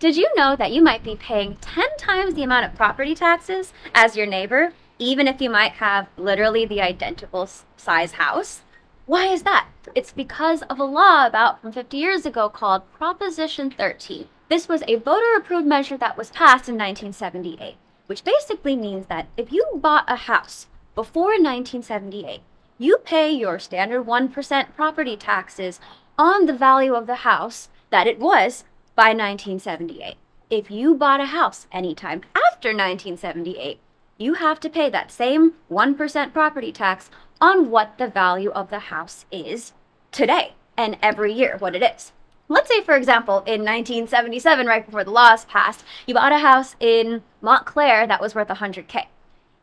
Did you know that you might be paying 10 times the amount of property taxes as your neighbor, even if you might have literally the identical size house? Why is that? It's because of a law about from 50 years ago called Proposition 13. This was a voter-approved measure that was passed in 1978, which basically means that if you bought a house before 1978, you pay your standard 1% property taxes on the value of the house that it was by 1978. If you bought a house anytime after 1978, you have to pay that same 1% property tax on what the value of the house is today and every year what it is. Let's say, for example, in 1977, right before the laws passed, you bought a house in Montclair that was worth $100K.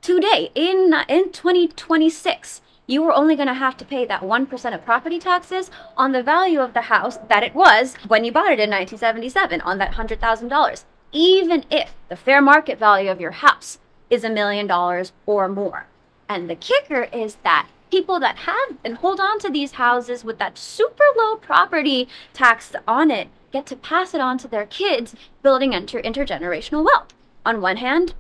Today, in 2026, you were only going to have to pay that 1% of property taxes on the value of the house that it was when you bought it in 1977, on that $100,000, even if the fair market value of your house is $1 million or more. And the kicker is that people that have and hold on to these houses with that super low property tax on it get to pass it on to their kids, building intergenerational wealth. On one hand,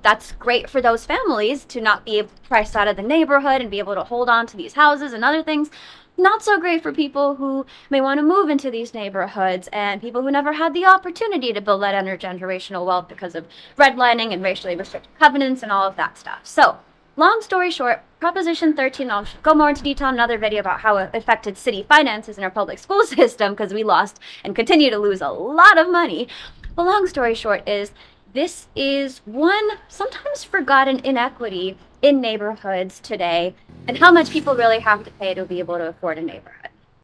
that's great for those families to not be priced out of the neighborhood and be able to hold on to these houses and other things. Not so great for people who may want to move into these neighborhoods and people who never had the opportunity to build that intergenerational wealth because of redlining and racially restricted covenants and all of that stuff. So, long story short, Proposition 13, I'll go more into detail in another video about how it affected city finances in our public school system, because we lost and continue to lose a lot of money. But long story short is, this is one sometimes forgotten inequity in neighborhoods today, and how much people really have to pay to be able to afford a neighborhood.